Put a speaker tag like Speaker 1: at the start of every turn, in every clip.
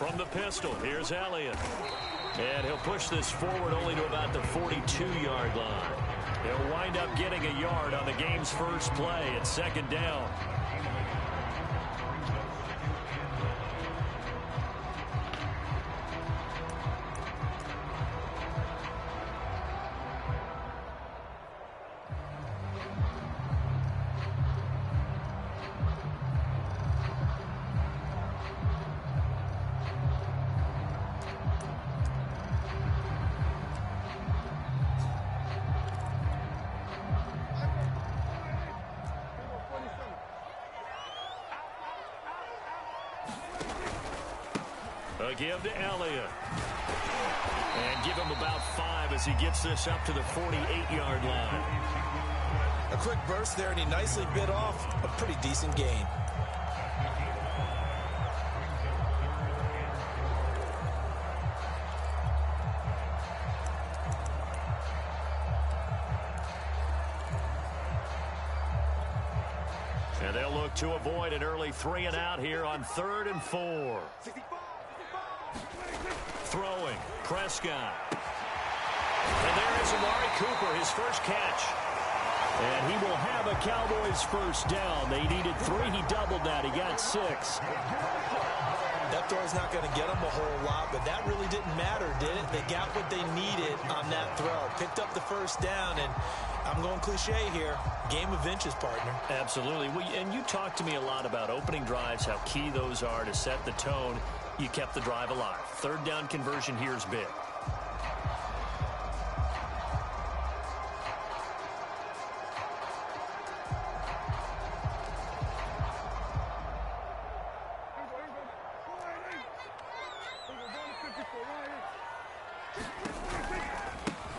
Speaker 1: From the pistol, here's Elliott. And he'll push this forward only to about the 42-yard line. He'll wind up getting a yard on the game's first play at second down. A give to Elliott. And give him about 5 as he gets this up to the 48-yard line.
Speaker 2: A quick burst there, and he nicely bit off a pretty decent gain.
Speaker 1: And they'll look to avoid an early 3 and out here on 3rd and 4. Throwing, Prescott. And there is Amari Cooper, his first catch. And he will have a Cowboys first down. They needed 3. He doubled that. He got 6.
Speaker 2: That throw's not going to get them a whole lot, but that really didn't matter, did it? They got what they needed on that throw. Picked up the first down, and I'm going cliche here. Game of inches, partner.
Speaker 1: Absolutely. And you talked to me a lot about opening drives, how key those are to set the tone. You kept the drive alive. 3rd down conversion here is big.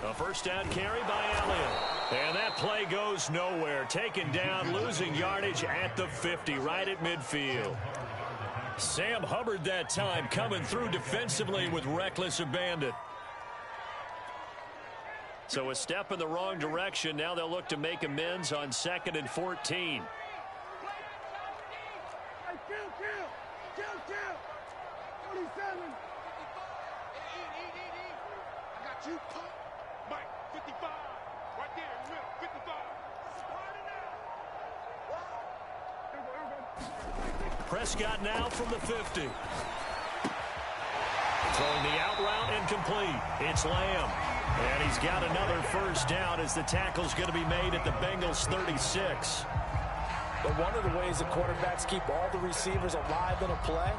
Speaker 1: A first down carry by Elliott. And that play goes nowhere. Taken down, losing yardage at the 50, right at midfield. Sam Hubbard that time coming through defensively with reckless abandon. So a step in the wrong direction. Now they'll look to make amends on 2nd and 14. Prescott now from the 50. Throwing the out route incomplete. It's Lamb. And he's got another first down as the tackle's going to be made at the Bengals 36.
Speaker 2: But one of the ways that quarterbacks keep all the receivers alive in a play,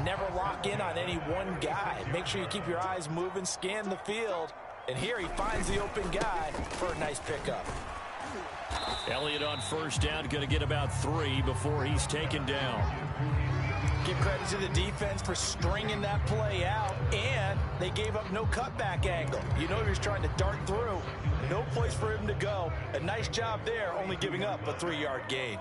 Speaker 2: never lock in on any one guy. Make sure you keep your eyes moving, scan the field. And here he finds the open guy for a nice pickup.
Speaker 1: Elliott on first down, going to get about 3 before he's taken down.
Speaker 2: Give credit to the defense for stringing that play out, and they gave up no cutback angle. You know he was trying to dart through. No place for him to go. A nice job there, only giving up a 3-yard gain.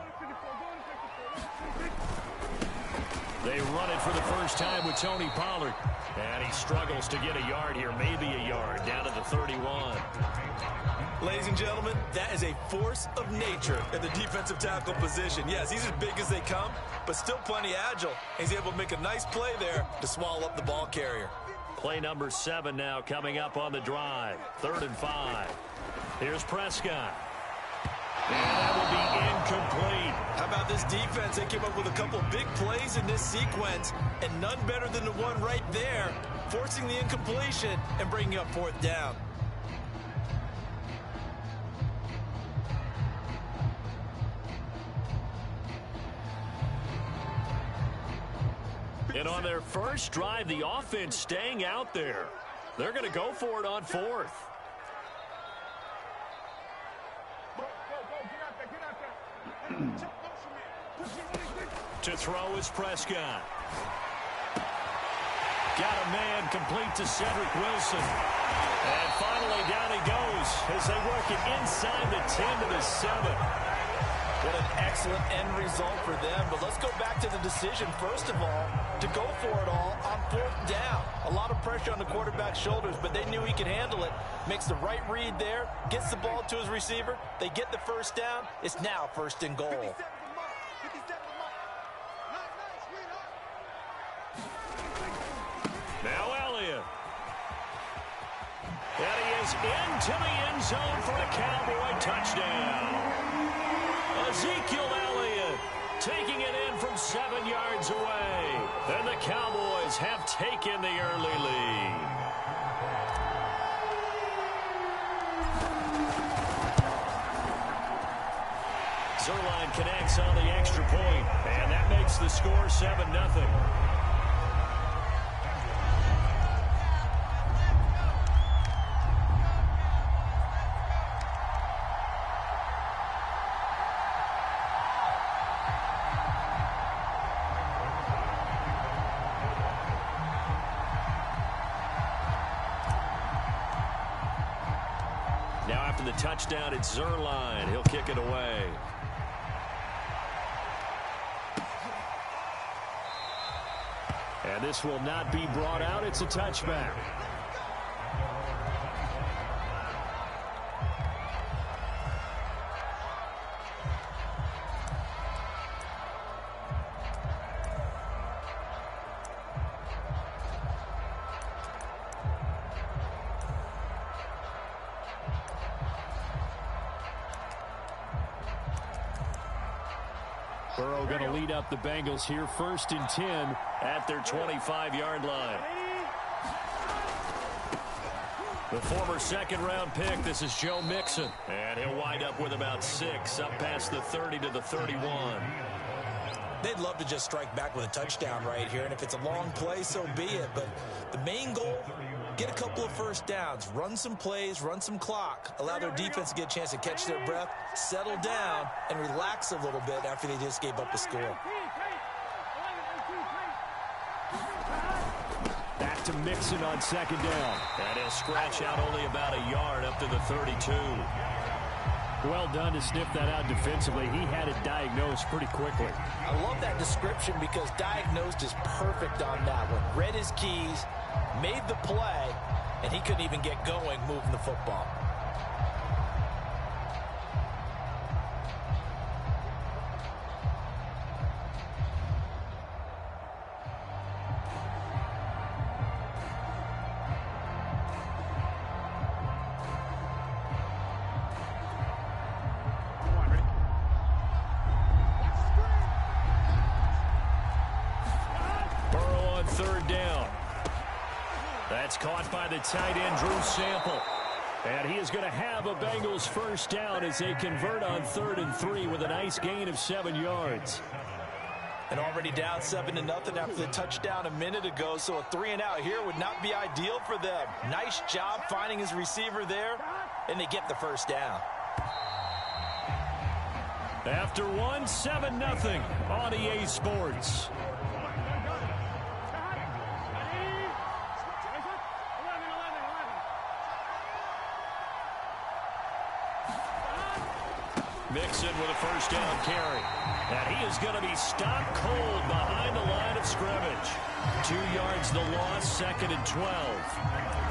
Speaker 1: They run it for the first time with Tony Pollard. And he struggles to get a yard here, maybe a yard, down to the 31.
Speaker 2: Ladies and gentlemen, that is a force of nature at the defensive tackle position. Yes, he's as big as they come, but still plenty agile. He's able to make a nice play there to swallow up the ball carrier.
Speaker 1: Play number 7 now coming up on the drive. 3rd and 5. Here's Prescott. And that will be incomplete.
Speaker 2: How about this defense? They came up with a couple big plays in this sequence, and none better than the one right there, forcing the incompletion and bringing up 4th down.
Speaker 1: And on their first drive, the offense staying out there. They're going to go for it on fourth. To throw is Prescott. Got a man complete to Cedric Wilson. And finally down he goes as they work it inside the 10 to the 7.
Speaker 2: What an excellent end result for them. But let's go back to the decision, first of all, to go for it all on fourth down. A lot of pressure on the quarterback's shoulders, but they knew he could handle it. Makes the right read there, gets the ball to his receiver. They get the first down. It's now first and goal.
Speaker 1: Now Elliott. And he is into the end zone for a Cowboy touchdown. Ezekiel Elliott taking it in from 7 yards away. And the Cowboys have taken the early lead. Zerline connects on the extra point, and that makes the score 7-0. Now after the touchdown, it's Zerline. He'll kick it away. And this will not be brought out. It's a touchback. Burrow going to lead up the Bengals here, 1st and 10 at their 25-yard line. The former second-round pick, this is Joe Mixon. And he'll wind up with about 6, up past the 30 to the 31.
Speaker 2: They'd love to just strike back with a touchdown right here, and if it's a long play, so be it. But the main goal, get a couple of first downs, run some plays, run some clock, allow their defense to get a chance to catch their breath, settle down, and relax a little bit after they just gave up the score.
Speaker 1: Back to Mixon on 2nd down. And he'll scratch out only about a yard up to the 32. Well done to sniff that out defensively. He had it diagnosed pretty quickly.
Speaker 2: I love that description because diagnosed is perfect on that one. Read his keys, made the play, and he couldn't even get going moving the football.
Speaker 1: Caught by the tight end, Drew Sample. And he is going to have a Bengals first down as they convert on 3rd and 3 with a nice gain of 7 yards.
Speaker 2: And already down 7-0 after the touchdown a minute ago, so a 3-and-out here would not be ideal for them. Nice job finding his receiver there, and they get the first down.
Speaker 1: After 7-0 on EA Sports. Mixon with a first down carry. And he is going to be stopped cold behind the line of scrimmage. 2 yards the loss, 2nd and 12.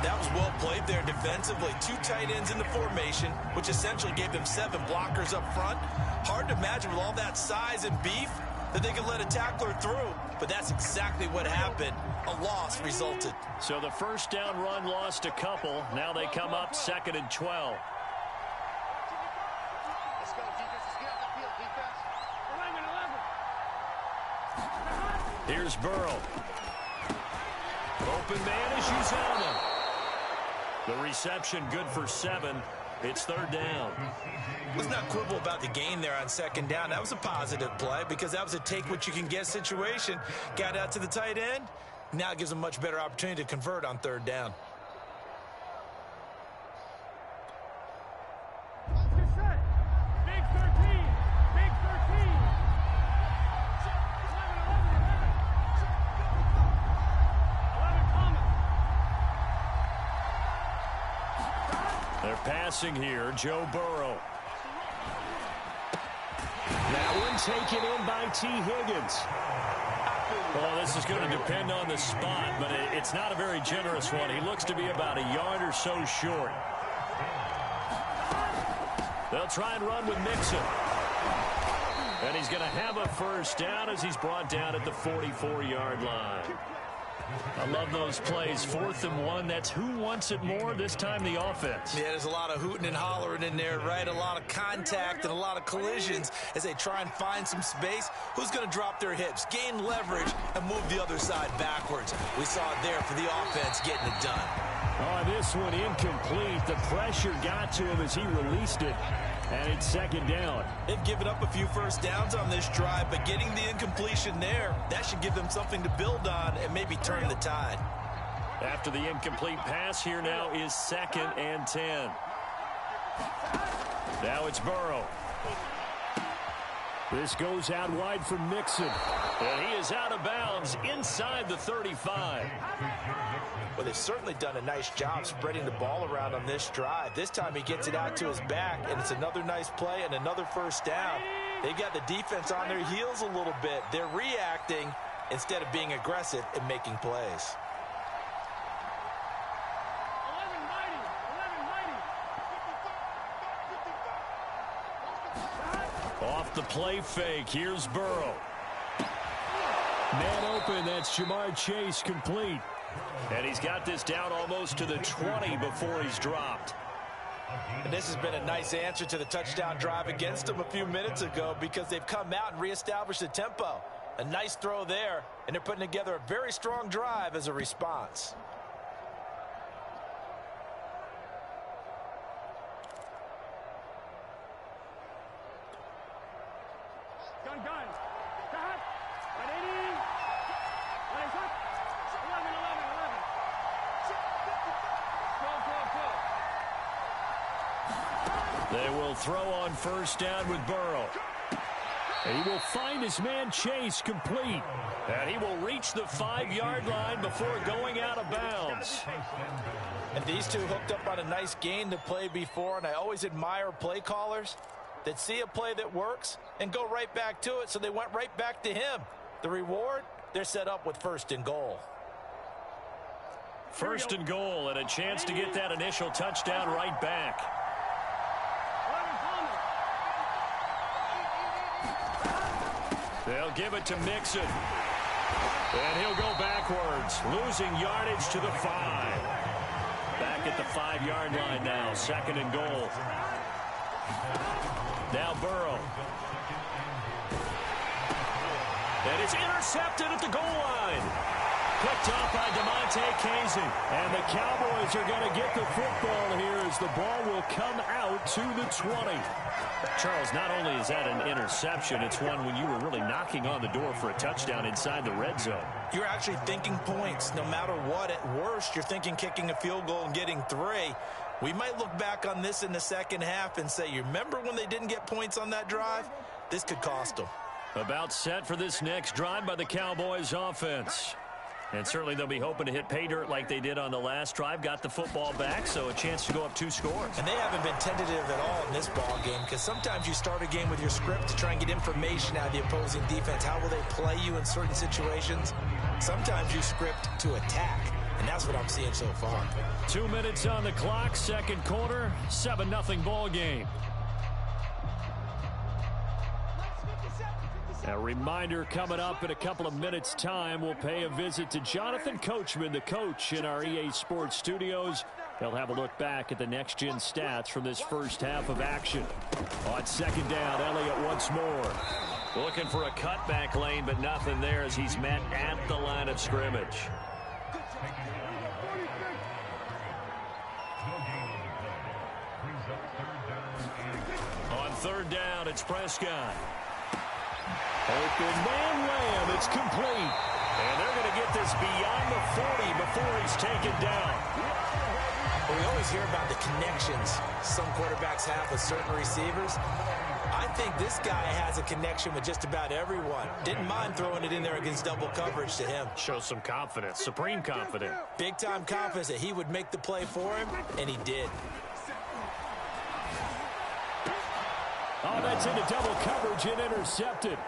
Speaker 2: That was well played there defensively. 2 tight ends in the formation, which essentially gave them 7 blockers up front. Hard to imagine with all that size and beef that they could let a tackler through. But that's exactly what happened. A loss resulted.
Speaker 1: So the first down run lost a couple. Now they come up 2nd and 12. Here's Burrow. Open man is Uzomah. The reception good for 7. It's third down.
Speaker 2: Let's not quibble about the gain there on second down. That was a positive play because that was a take-what-you-can-get situation. Got out to the tight end. Now it gives them a much better opportunity to convert on third down.
Speaker 3: Big 13. Big 13. 11 coming.
Speaker 1: They're passing here. Joe Burrow. That one taken in by T. Higgins. Well, this is going to depend on the spot, but it's not a very generous one. He looks to be about a yard or so short. They'll try and run with Mixon. And he's going to have a first down as he's brought down at the 44-yard line. I love those plays. 4th and 1. That's who wants it more, this time the offense.
Speaker 2: Yeah, there's a lot of hooting and hollering in there, right? A lot of contact and a lot of collisions as they try and find some space. Who's going to drop their hips, gain leverage, and move the other side backwards? We saw it there for the offense getting it done.
Speaker 1: Oh, this one incomplete. The pressure got to him as he released it. And it's second down.
Speaker 2: They've given up a few first downs on this drive, but getting the incompletion there, that should give them something to build on and maybe turn the tide.
Speaker 1: After the incomplete pass, here now is 2nd and 10. Now it's Burrow. This goes out wide for Mixon. And he is out of bounds inside the 35.
Speaker 2: Well, they've certainly done a nice job spreading the ball around on this drive. This time he gets it out to his back, and it's another nice play and another first down. They got the defense on their heels a little bit. They're reacting instead of being aggressive and making plays.
Speaker 3: 11
Speaker 1: Off the play fake, here's Burrow. Man open, that's Jamar Chase, complete. And he's got this down almost to the 20 before he's dropped.
Speaker 2: And this has been a nice answer to the touchdown drive against them a few minutes ago because they've come out and reestablished the tempo. A nice throw there, and they're putting together a very strong drive as a response.
Speaker 3: Gun. Cut. 180. What is up? 11. Go.
Speaker 1: They will throw on first down with Burrow. And he will find his man Chase, complete. And he will reach the 5-yard line before going out of bounds.
Speaker 2: And these two hooked up on a nice gain to play before, and I always admire play callers that see a play that works and go right back to it, so they went right back to him. The reward, they're set up with 1st and goal.
Speaker 1: 1st and goal, and a chance to get that initial touchdown right back.
Speaker 3: 11 coming.
Speaker 1: They'll give it to Mixon. And he'll go backwards, losing yardage to the 5. Back at the 5-yard line now, 2nd and goal. Now Burrow. And it's intercepted at the goal line. Picked off by DeMonte Casey. And the Cowboys are going to get the football here as the ball will come out to the 20. Charles, not only is that an interception, it's one when you were really knocking on the door for a touchdown inside the red zone.
Speaker 2: You're actually thinking points. No matter what, at worst, you're thinking kicking a field goal and getting 3. We might look back on this in the second half and say, you remember when they didn't get points on that drive? This could cost them.
Speaker 1: About set for this next drive by the Cowboys offense. And certainly they'll be hoping to hit pay dirt like they did on the last drive. Got the football back, so a chance to go up 2 scores.
Speaker 2: And they haven't been tentative at all in this ball game because sometimes you start a game with your script to try and get information out of the opposing defense. How will they play you in certain situations? Sometimes you script to attack, and that's what I'm seeing so far.
Speaker 1: 2 minutes on the clock, 2nd quarter, 7-0 ball game. A reminder coming up in a couple of minutes' time. We'll pay a visit to Jonathan Coachman, the coach in our EA Sports studios. They'll have a look back at the next-gen stats from this first half of action. On 2nd down, Elliott once more. Looking for a cutback lane, but nothing there as he's met at the line of scrimmage. third down, it's Prescott.
Speaker 4: Open man lamb, it's complete.
Speaker 1: And they're going to get this beyond the 40 before he's taken down.
Speaker 2: Well, we always hear about the connections some quarterbacks have with certain receivers. I think this guy has a connection with just about everyone. Didn't mind throwing it in there against double coverage to him.
Speaker 1: Shows some confidence, supreme confidence.
Speaker 2: Big-time confidence that he would make the play for him, and he did.
Speaker 4: Oh, that's into double coverage and intercepted.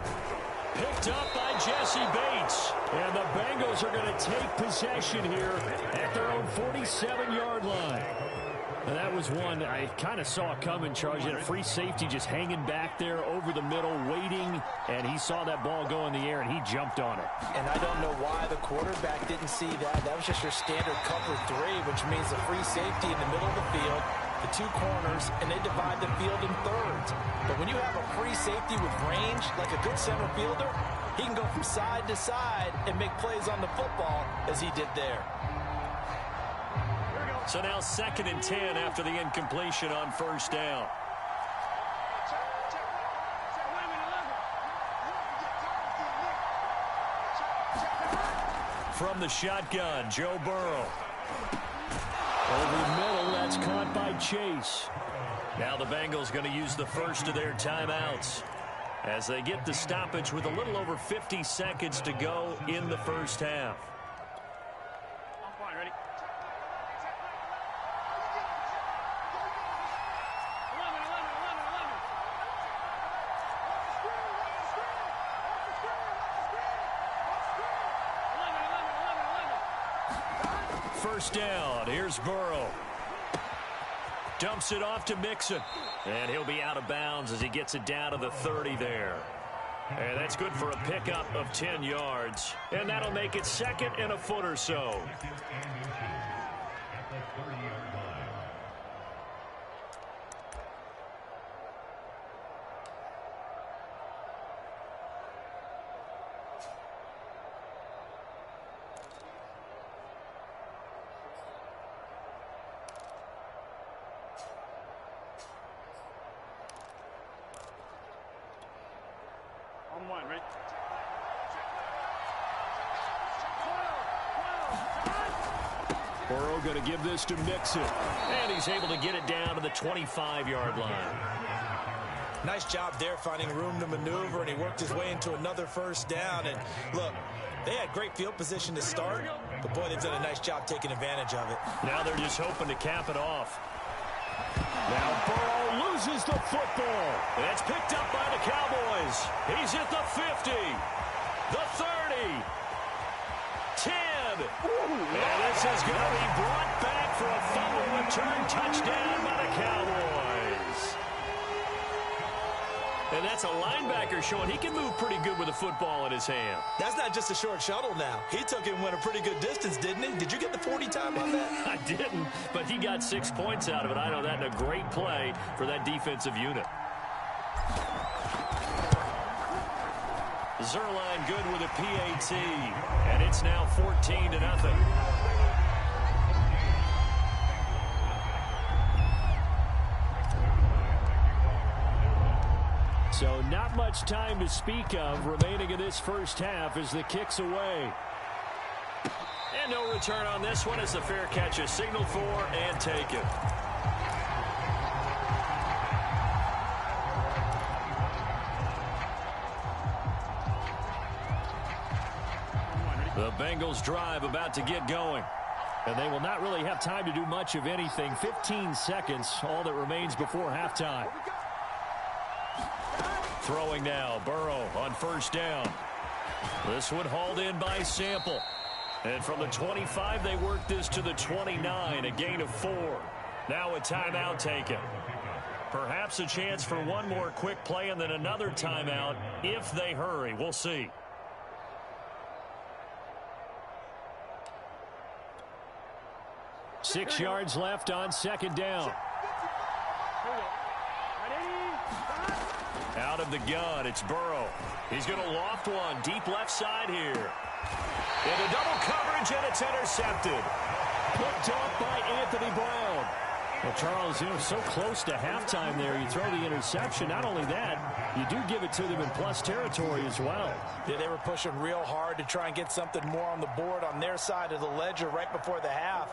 Speaker 1: Picked up by Jesse Bates.
Speaker 4: And the Bengals are going to take possession here at their own 47-yard line. And that was one I kind of saw coming, Charles. He had a free safety just hanging back there over the middle, waiting, and he saw that ball go in the air, and he jumped on it.
Speaker 2: And I don't know why the quarterback didn't see that. That was just your standard cover three, which means a free safety in the middle of the field, the two corners, and they divide the field in thirds. But when you have a free safety with range, like a good center fielder, he can go from side to side and make plays on the football as he did there.
Speaker 1: So now 2nd and 10 after the incompletion on first down. From the shotgun, Joe Burrow.
Speaker 4: Over the middle, that's caught by Chase.
Speaker 1: Now the Bengals going to use the first of their timeouts as they get the stoppage with a little over 50 seconds to go in the first half.
Speaker 3: Ready?
Speaker 1: First down, here's Burrow. Dumps it off to Mixon. And he'll be out of bounds as he gets it down to the 30 there. And that's good for a pickup of 10 yards. And that'll make it 2nd and a foot or so.
Speaker 3: On one, ready?
Speaker 4: Burrow going to give this to Mixon.
Speaker 1: And he's able to get it down to the 25-yard line.
Speaker 2: Nice job there finding room to maneuver, and he worked his way into another first down. And look, they had great field position to start, but boy, they've done a nice job taking advantage of it.
Speaker 1: Now they're just hoping to cap it off.
Speaker 4: Now Burrow loses the football.
Speaker 1: That's picked up by the Cowboys. He's at the 50, the 30, 10. And this is going to be brought back for a fumble return touchdown by the Cowboys. And that's a linebacker showing he can move pretty good with a football in his hand.
Speaker 2: That's not just a short shuttle now. He took it and went a pretty good distance, didn't he? Did you get the 40 time on that?
Speaker 1: I didn't, but he got 6 points out of it. I know that in a great play for that defensive unit. Zerline good with a PAT, and it's now 14-0.
Speaker 4: So not much time to speak of remaining in this first half as the kick's away.
Speaker 1: And no return on this one as the fair catch is signaled for and taken. The Bengals drive about to get going.
Speaker 4: And they will not really have time to do much of anything. 15 seconds, all that remains before halftime.
Speaker 1: Throwing now, Burrow on first down. This one hauled in by Sample. And from the 25, they work this to the 29, a gain of 4. Now a timeout taken. Perhaps a chance for one more quick play and then another timeout if they hurry. We'll see.
Speaker 4: Six yards left on second down.
Speaker 1: Out of the gun, it's Burrow. He's going to loft one deep left side here. Into double coverage, and it's intercepted.
Speaker 4: Picked off by Anthony Brown. Well, Charles, so close to halftime there. You throw the interception. Not only that, you do give it to them in plus territory as well.
Speaker 2: Yeah, they were pushing real hard to try and get something more on the board on their side of the ledger right before the half.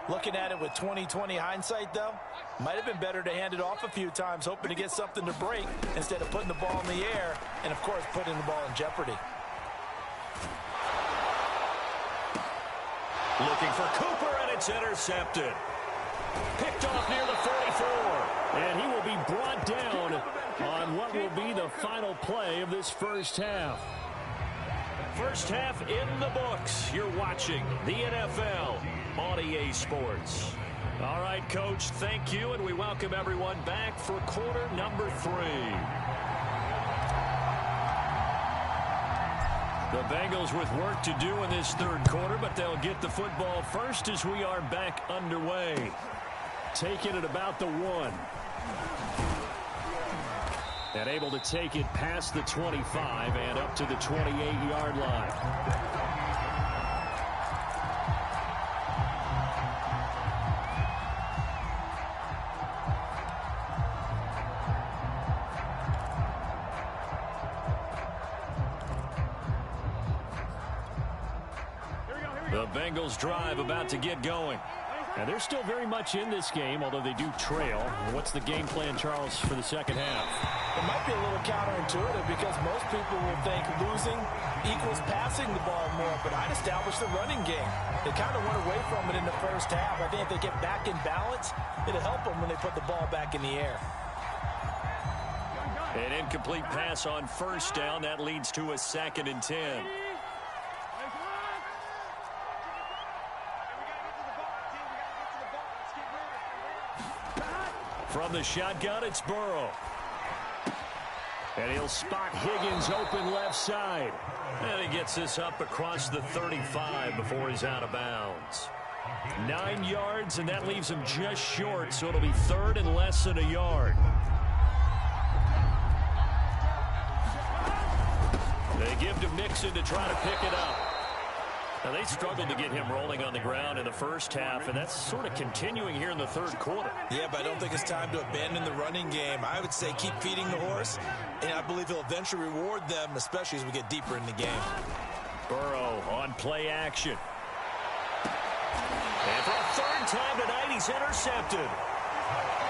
Speaker 2: Looking at it with 20/20 hindsight, though, might have been better to hand it off a few times, hoping to get something to break instead of putting the ball in the air and, of course, putting the ball in jeopardy.
Speaker 1: Looking for Cooper, and it's intercepted. Picked off near the 44.
Speaker 4: And he will be brought down on what will be the final play of this first half.
Speaker 1: First half in the books. You're watching the NFL on EA Sports. All right, Coach, thank you, and we welcome everyone back for quarter number 3. The Bengals with work to do in this third quarter, but they'll get the football first as we are back underway. Taking it about the 1. And able to take it past the 25 and up to the 28-yard line. The Bengals drive about to get going. And they're still very much in this game, although they do trail. What's the game plan, Charles, for the second half?
Speaker 2: It might be a little counterintuitive because most people will think losing equals passing the ball more, but I'd establish the running game. They kind of went away from it in the first half. I think if they get back in balance, it'll help them when they put the ball back in the air.
Speaker 1: An incomplete pass on first down. That leads to a 2nd and 10. From the shotgun, it's Burrow. And he'll spot Higgins open left side. And he gets this up across the 35 before he's out of bounds. 9 yards, and that leaves him just short, so it'll be 3rd and less than a yard. They give to Mixon to try to pick it up. Now, they struggled to get him rolling on the ground in the first half, and that's sort of continuing here in the third quarter.
Speaker 2: Yeah, but I don't think it's time to abandon the running game. I would say keep feeding the horse, and I believe he'll eventually reward them, especially as we get deeper in the game.
Speaker 1: Burrow on play action. And for a 3rd time tonight, he's intercepted.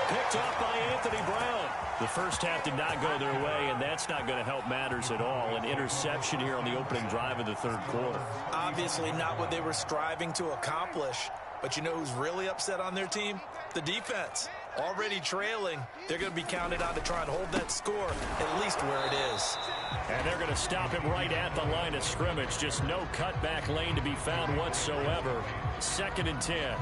Speaker 1: Picked up by Anthony Brown. The first half did not go their way, and that's not going to help matters at all. An interception here on the opening drive of the third quarter.
Speaker 2: Obviously not what they were striving to accomplish. But you know who's really upset on their team? The defense. Already trailing. They're going to be counted on to try and hold that score at least where it is.
Speaker 1: And they're going to stop him right at the line of scrimmage. Just no cutback lane to be found whatsoever. 2nd and 10.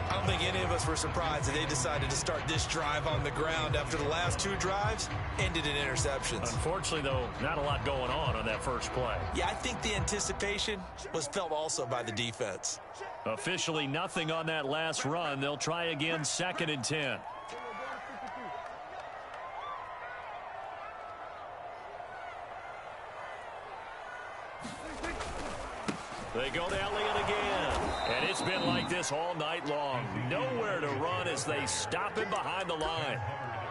Speaker 2: I don't think any of us were surprised that they decided to start this drive on the ground after the last 2 drives ended in interceptions.
Speaker 1: Unfortunately, though, not a lot going on that first play.
Speaker 2: Yeah, I think the anticipation was felt also by the defense.
Speaker 1: Officially nothing on that last run. They'll try again, 2nd and 10. They go to Elliott again. And it's been like this all night long. Nowhere to run as they stop him behind the line.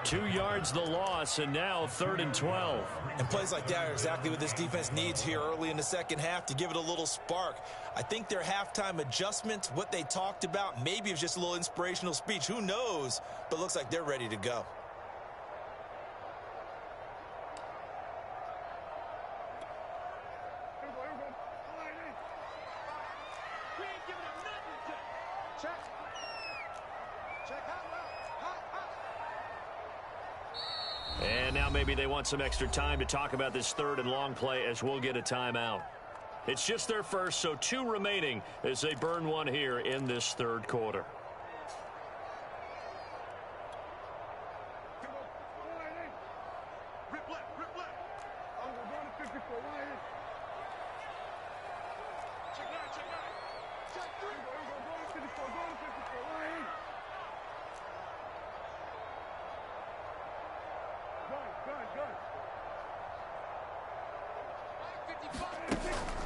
Speaker 1: 2 yards the loss, and now 3rd and 12.
Speaker 2: And plays like that are exactly what this defense needs here early in the second half to give it a little spark. I think their halftime adjustment, what they talked about, maybe it was just a little inspirational speech. Who knows? But looks like they're ready to go.
Speaker 1: And now maybe they want some extra time to talk about this 3rd and long play as we'll get a timeout. It's just their first, so 2 remaining as they burn one here in this third quarter.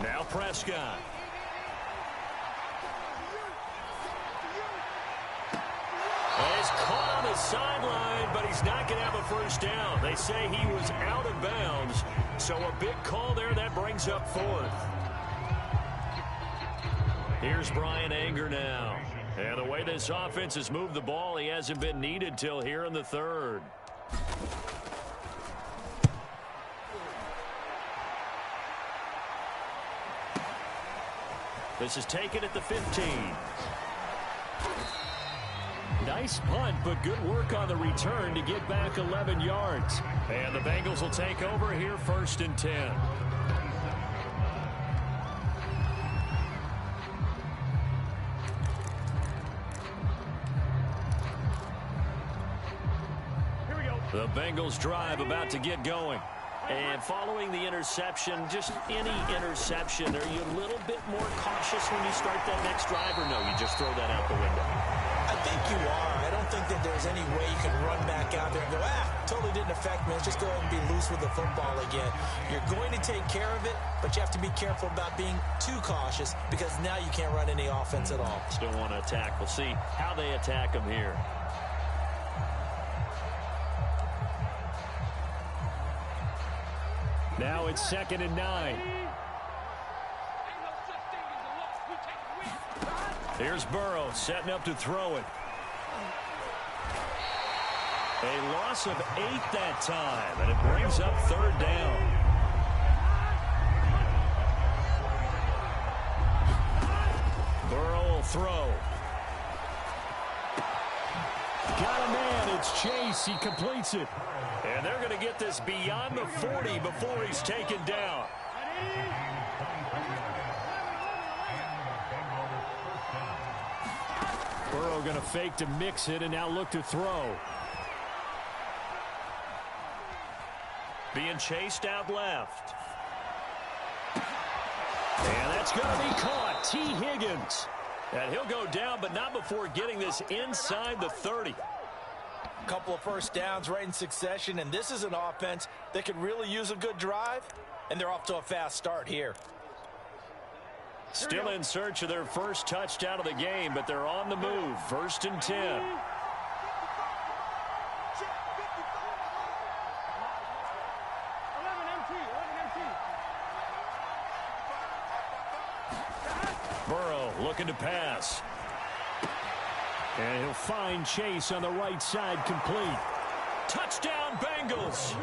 Speaker 1: Now Prescott. And is caught on the sideline, but he's not going to have a first down. They say he was out of bounds, so a big call there that brings up fourth. Here's Brian Anger now. And the way this offense has moved the ball, he hasn't been needed till here in the third. This is taken at the 15. Nice punt, but good work on the return to get back 11 yards. And the Bengals will take over here, 1st and 10. The Bengals drive about to get going. And following the interception, just any interception, are you a little bit more cautious when you start that next drive, or no, you just throw that out the window?
Speaker 2: I think you are. I don't think that there's any way you can run back out there and go, totally didn't affect me. Let's just go ahead and be loose with the football again. You're going to take care of it, but you have to be careful about being too cautious because now you can't run any offense at all.
Speaker 1: Still want to attack. We'll see how they attack them here.
Speaker 4: Now it's 2nd and 9.
Speaker 1: Here's Burrow setting up to throw it. A loss of 8 that time, and it brings up 3rd down. Burrow will throw.
Speaker 4: Got a man. It's Chase. He completes it.
Speaker 1: And they're going to get this beyond the 40 before he's taken down.
Speaker 4: Burrow going to fake to mix it and now look to throw.
Speaker 1: Being chased out left.
Speaker 4: And that's going to be caught. T. Higgins.
Speaker 1: And he'll go down, but not before getting this inside the 30.
Speaker 2: Couple of first downs right in succession, and this is an offense that could really use a good drive, and they're off to a fast start here.
Speaker 1: Still in search of their first touchdown of the game, but they're on the move. 1st and 10. Burrow looking to pass.
Speaker 4: And he'll find Chase on the right side, complete.
Speaker 1: Touchdown, Bengals.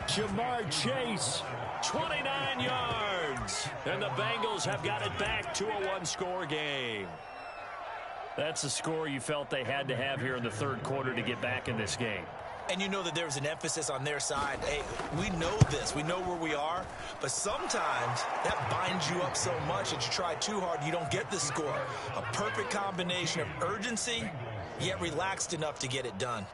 Speaker 4: Jamar Chase.
Speaker 1: 29 yards. And the Bengals have got it back to a one-score game. That's the score you felt they had to have here in the 3rd quarter to get back in this game.
Speaker 2: And you know that there's an emphasis on their side. Hey, we know this. We know where we are. But sometimes that binds you up so much that you try too hard, you don't get the score. A perfect combination of urgency, yet relaxed enough to get it done.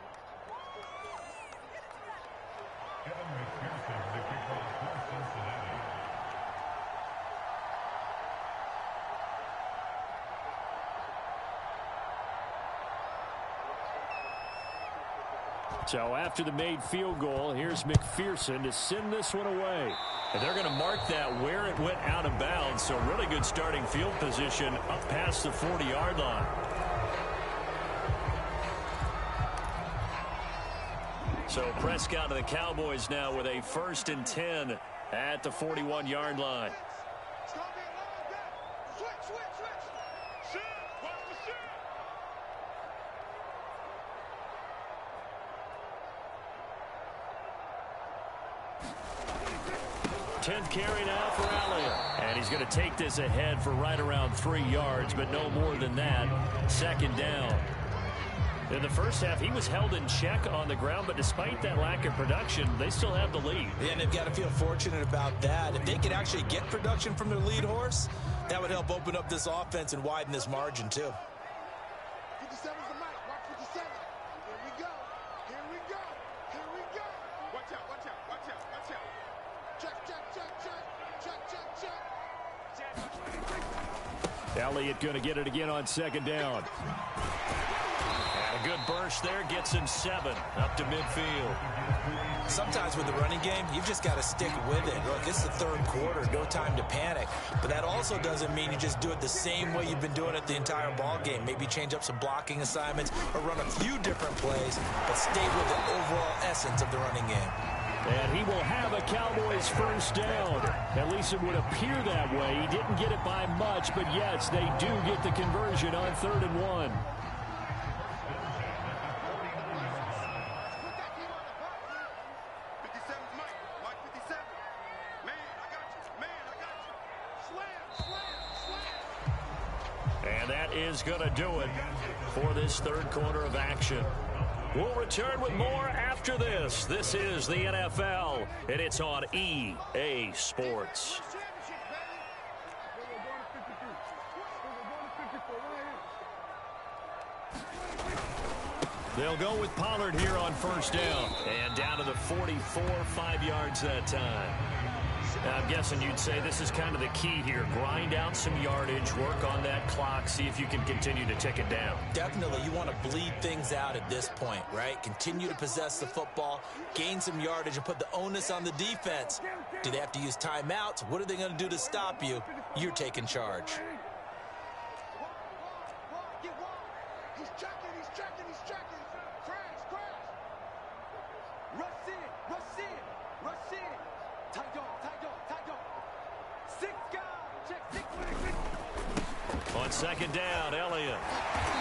Speaker 4: So after the made field goal, here's McPherson to send this one away.
Speaker 1: And they're going to mark that where it went out of bounds. So really good starting field position up past the 40-yard line. So Prescott of the Cowboys now with a 1st and 10 at the 41-yard line.
Speaker 3: Switch.
Speaker 1: 10th carry now for Elliott. And he's going to take this ahead for right around 3 yards, but no more than that. 2nd down. In the first half, he was held in check on the ground, but despite that lack of production, they still have the lead.
Speaker 2: Yeah, and they've got to feel fortunate about that. If they could actually get production from their lead horse, that would help open up this offense and widen this margin, too.
Speaker 3: 57's the mic. Watch 57. Here we go. Watch out. Check.
Speaker 4: Elliott going to get it again on 2nd down. And
Speaker 1: good burst there gets him 7 up to midfield.
Speaker 2: Sometimes with the running game, you've just got to stick with it. Look, it's the third quarter, no time to panic. But that also doesn't mean you just do it the same way you've been doing it the entire ball game. Maybe change up some blocking assignments or run a few different plays, but stay with the overall essence of the running game.
Speaker 4: And he will have a Cowboys first down. At least it would appear that way. He didn't get it by much, but yes, they do get the conversion on 3rd and 1. And that is going to do it for this third quarter of action. We'll return with more after this. This is the NFL, and it's on EA Sports. They'll go with Pollard here on first down. And down to the 44, 5 yards that time. Now, I'm guessing you'd say this is kind of the key here. Grind out some yardage, work on that clock, see if you can continue to tick it down.
Speaker 2: Definitely, you want to bleed things out at this point, right? Continue to possess the football, gain some yardage, and put the onus on the defense. Do they have to use timeouts? What are they going to do to stop you? You're taking charge.
Speaker 3: He's checking. Crash. Rush in. Tight dog. 6 guys. Check 6.
Speaker 1: On second down, Elliott.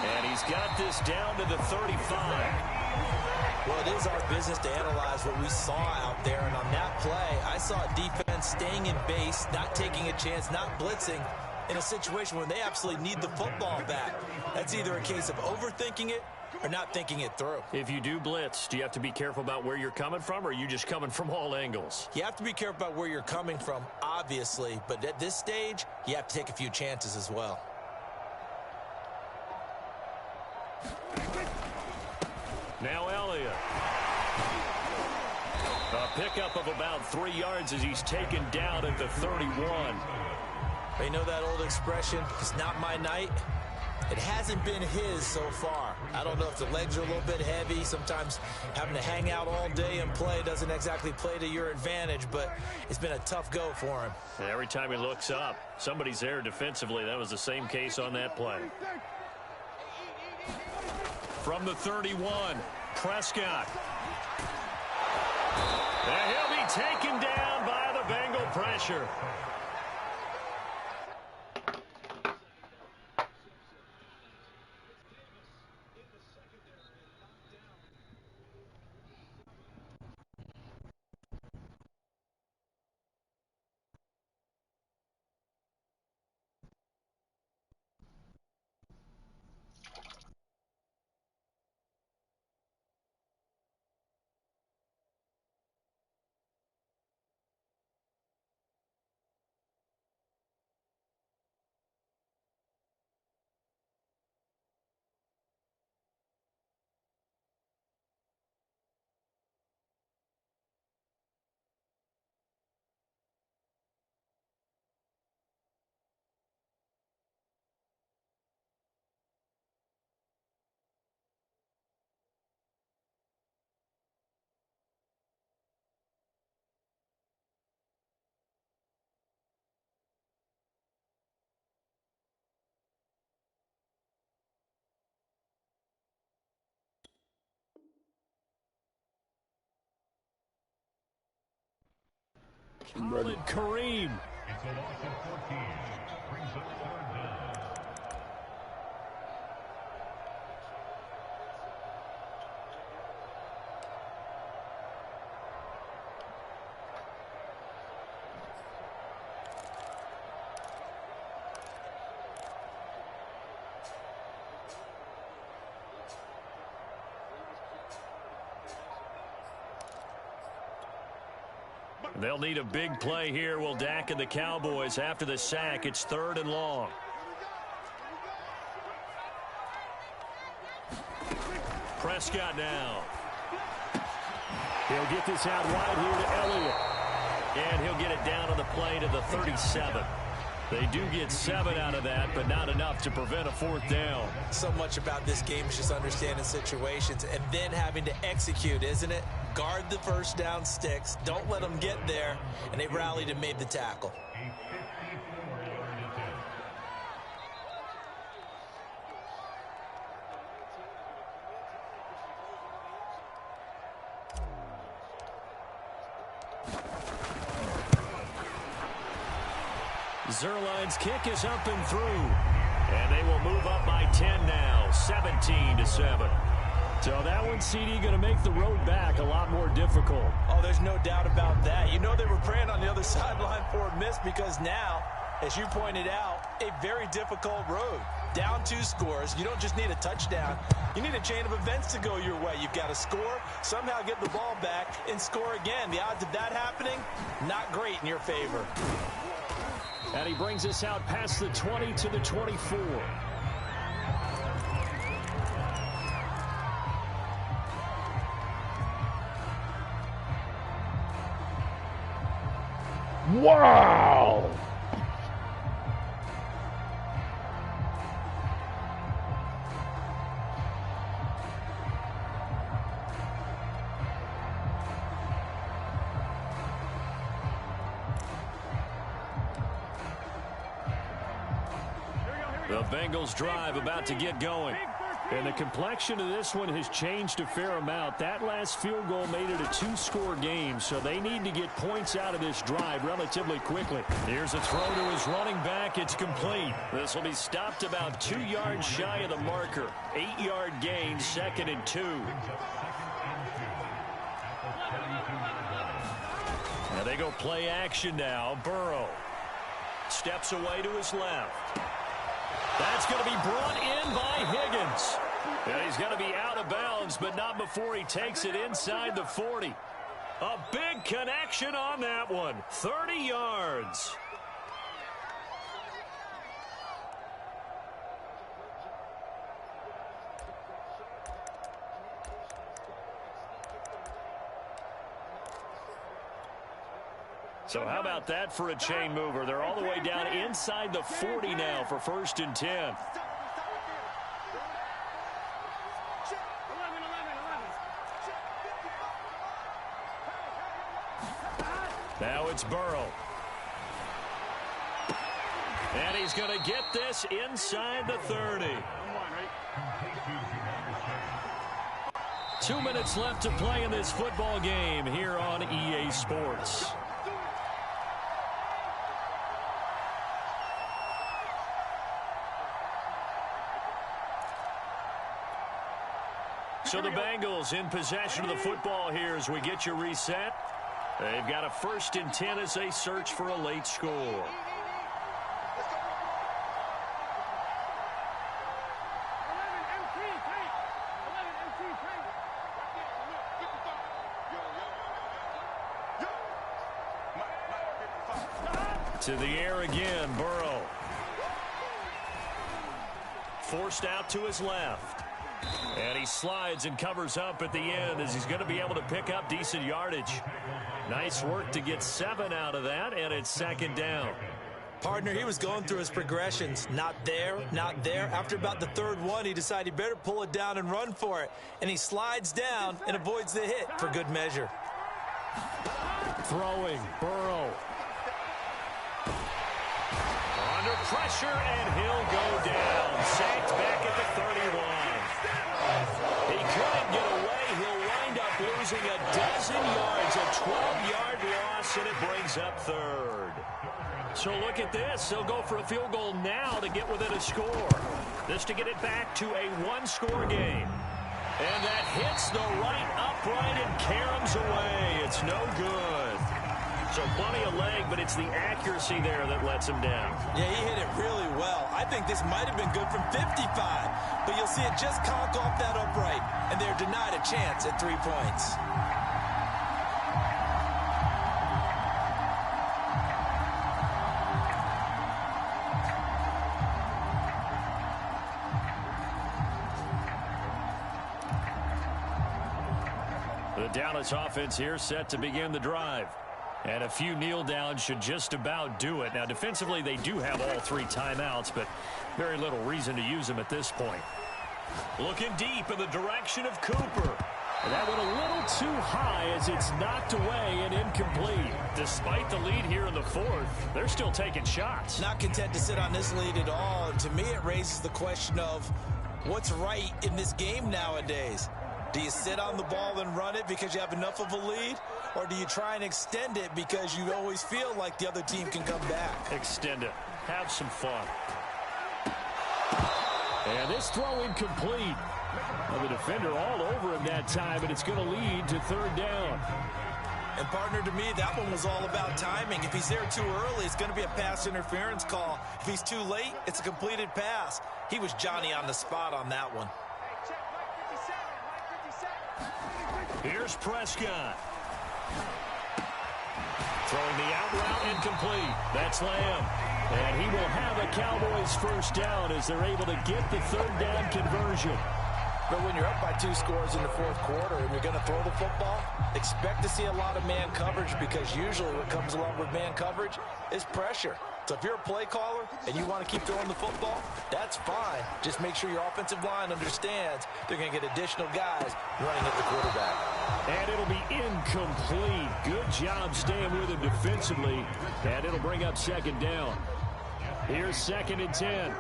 Speaker 1: And he's got this down to the 35.
Speaker 2: Well, it is our business to analyze what we saw out there. And on that play, I saw defense staying in base, not taking a chance, not blitzing in a situation where they absolutely need the football back. That's either a case of overthinking it or not thinking it through.
Speaker 1: If you do blitz, do you have to be careful about where you're coming from, or are you just coming from all angles?
Speaker 2: You have to be careful about where you're coming from, obviously. But at this stage, you have to take a few chances as well.
Speaker 1: Now Elliott. A pickup of about 3 yards as he's taken down at the 31.
Speaker 2: You know that old expression, it's not my night? It hasn't been his so far. I don't know if the legs are a little bit heavy. Sometimes having to hang out all day and play doesn't exactly play to your advantage, but it's been a tough go for him.
Speaker 1: And every time he looks up, somebody's there defensively. That was the same case on that play. From the 31, Prescott. And he'll be taken down by the Bengal pressure. Colin Kareem.
Speaker 5: It's a loss of 14. Brings up 3rd down.
Speaker 1: They'll need a big play here. Will Dak and the Cowboys after the sack. It's 3rd and long. Prescott now.
Speaker 4: He'll get this out wide here to Elliott.
Speaker 1: And he'll get it down on the play to the 37.
Speaker 4: They do get 7 out of that, but not enough to prevent a 4th down.
Speaker 2: So much about this game is just understanding situations and then having to execute, isn't it? Guard the first down sticks. Don't let them get there. And they rallied and made the tackle.
Speaker 4: Zerline's kick is up and through. And they will move up by 10 now, 17-7. So that one, CD, going to make the road back a lot more difficult.
Speaker 2: Oh, there's no doubt about that. You know they were praying on the other sideline for a miss because now, as you pointed out, a very difficult road. Down 2 scores. You don't just need a touchdown. You need a chain of events to go your way. You've got to score, somehow get the ball back, and score again. The odds of that happening, not great in your favor.
Speaker 4: And he brings us out past the 20 to the 24.
Speaker 6: Wow!
Speaker 4: The Bengals drive about to get going. And the complexion of this one has changed a fair amount. That last field goal made it a 2-score game, so they need to get points out of this drive relatively quickly. Here's a throw to his running back. It's complete. This will be stopped about 2 yards shy of the marker. 8-yard gain, 2nd and 2. Now they go play action now. Burrow steps away to his left. That's going to be brought in by Higgins. And he's going to be out of bounds, but not before he takes it inside the 40. A big connection on that one. 30 yards. So how about that for a chain mover? They're all the way down inside the 40 now for 1st and 10. Now it's Burrow. And he's going to get this inside the 30. 2 minutes left to play in this football game here on EA Sports. So the Bengals in possession of the football here as we get you reset. They've got a 1st and 10 as they search for a late score. To the air again, Burrow. Forced out to his left. And he slides and covers up at the end as he's going to be able to pick up decent yardage. Nice work to get 7 out of that, and it's 2nd down.
Speaker 2: Partner, he was going through his progressions. Not there, not there. After about the 3rd one, he decided he better pull it down and run for it. And he slides down and avoids the hit for good measure.
Speaker 4: Throwing, Burrow. Under pressure, and he'll go down. Sacked back at the 31. He couldn't get away. He'll wind up losing a dozen yards, a 12-yard loss, and it brings up 3rd. So look at this. They'll go for a field goal now to get within a score. This to get it back to a 1-score game. And that hits the right upright and caroms away. It's no good. So plenty of leg, but it's the accuracy there that lets him down.
Speaker 2: Yeah, he hit it really well. I think this might have been good from 55, but you'll see it just conk off that upright, and they're denied a chance at 3 points.
Speaker 4: The Dallas offense here set to begin the drive.
Speaker 1: And a few kneel downs should just about do it. Now, defensively, they do have all 3 timeouts, but very little reason to use them at this point. Looking deep in the direction of Cooper.
Speaker 4: That went a little too high as it's knocked away and incomplete.
Speaker 1: Despite the lead here in the 4th, they're still taking shots.
Speaker 2: Not content to sit on this lead at all. And to me, it raises the question of what's right in this game nowadays. Do you sit on the ball and run it because you have enough of a lead? Or do you try and extend it because you always feel like the other team can come back?
Speaker 1: Extend it. Have some fun.
Speaker 4: And this throw incomplete. Well, the defender all over him that time, and it's going to lead to 3rd down.
Speaker 2: And partner, to me, that one was all about timing. If he's there too early, it's going to be a pass interference call. If he's too late, it's a completed pass. He was Johnny on the spot on that one.
Speaker 1: Here's Prescott. Throwing the out route incomplete. That's Lamb. And he will have a Cowboys 1st down as they're able to get the 3rd down conversion.
Speaker 2: But when you're up by 2 scores in the 4th quarter and you're going to throw the football, expect to see a lot of man coverage, because usually what comes along with man coverage is pressure. So if you're a play caller and you want to keep throwing the football, that's fine. Just make sure your offensive line understands they're going to get additional guys running at the quarterback.
Speaker 4: And it'll be incomplete. Good job staying with him defensively. And it'll bring up 2nd down. Here's 2nd and 10.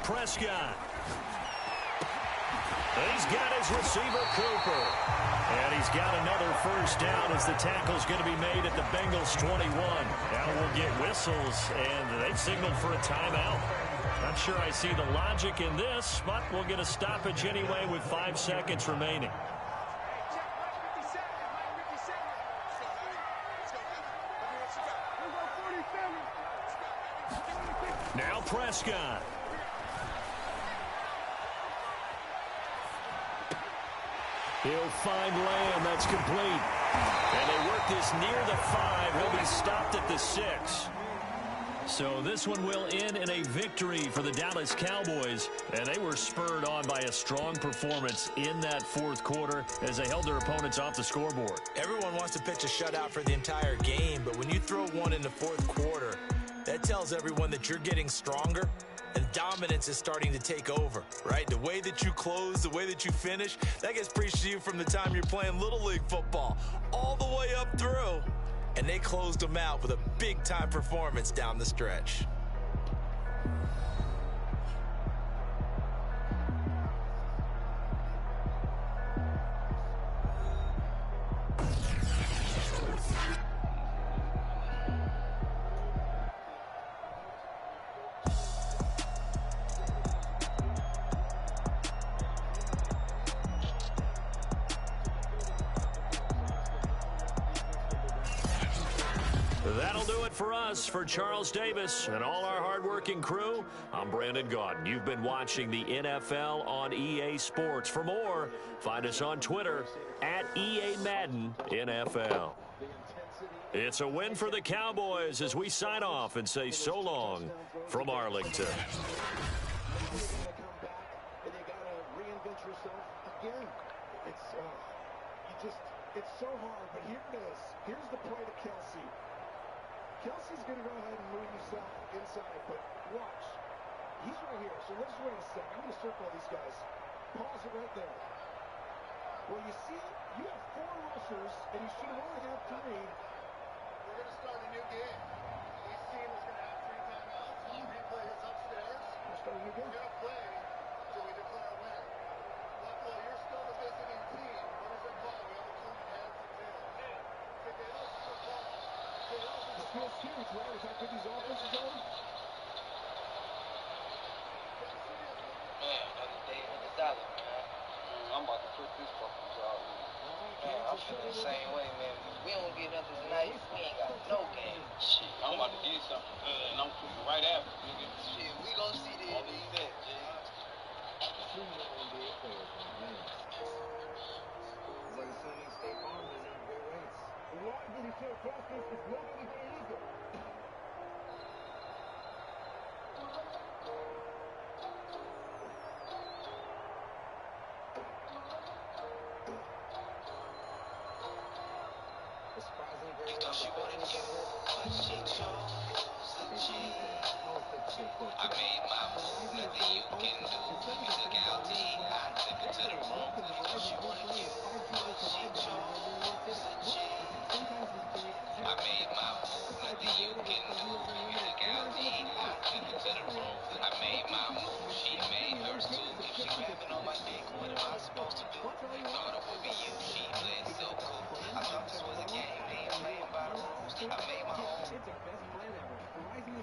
Speaker 1: Prescott. He's got his receiver, Cooper. And he's got another 1st down as the tackle's going to be made at the Bengals 21. Now we'll get whistles, and they've signaled for a timeout. Not sure I see the logic in this, but we'll get a stoppage anyway with 5 seconds remaining. Now Prescott.
Speaker 4: He'll find Lamb. That's complete.
Speaker 1: And they work this near the 5. He'll be stopped at the 6. So this one will end in a victory for the Dallas Cowboys. And they were spurred on by a strong performance in that 4th quarter as they held their opponents off the scoreboard.
Speaker 2: Everyone wants to pitch a shutout for the entire game, but when you throw one in the 4th quarter, that tells everyone that you're getting stronger and dominance is starting to take over, right? The way that you close, the way that you finish, that gets preached to you from the time you're playing Little League football all the way up through. And they closed them out with a big-time performance down the stretch.
Speaker 1: That'll do it for us. For Charles Davis and all our hardworking crew, I'm Brandon Gaudin. You've been watching the NFL on EA Sports. For more, find us on Twitter at EA Madden NFL. It's a win for the Cowboys as we sign off and say so long from Arlington.
Speaker 3: It's so hard, but here it is. Here's the play to Kelsey. Kelsey's going to go ahead and move himself inside, but watch. He's right here, so let's wait a second. I'm going to circle these guys. Pause it right there. Well, you see, you have 4 rushers, and you should only have 3. We're going to start a new game. Each team is going to have 3 timeouts. Replay is upstairs. We're starting a new game. We're going to play until we declare a winner. Buffalo, you're still the visiting team. What is it called? We have a team heads and tails. Tails is the ball. Tails is the ball. Huge, right? Is that good these offenses are?
Speaker 7: Man, another day in the dollar, man. I'm about to put this fucking job in. Man, I'm feeling the same way, man. If we don't get nothing tonight, we ain't got no game. Shit, I'm about to get something good, and I'm cooking right after. Shit, we gonna see the end of the event, Jay.
Speaker 3: Why did he say cross this is not only very eager?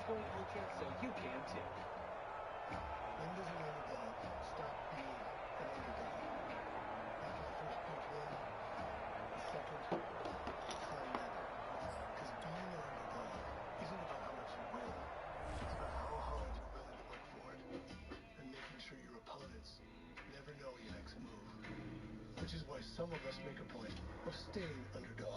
Speaker 8: successful, you can, so you can too.
Speaker 3: When does an underdog stop being an underdog? After the first big win, the second, probably never. Because being an underdog isn't about how much you win. It's about how hard you're willing to work for it. And making sure your opponents never know your next move. Which is why some of us make a point of staying underdogs.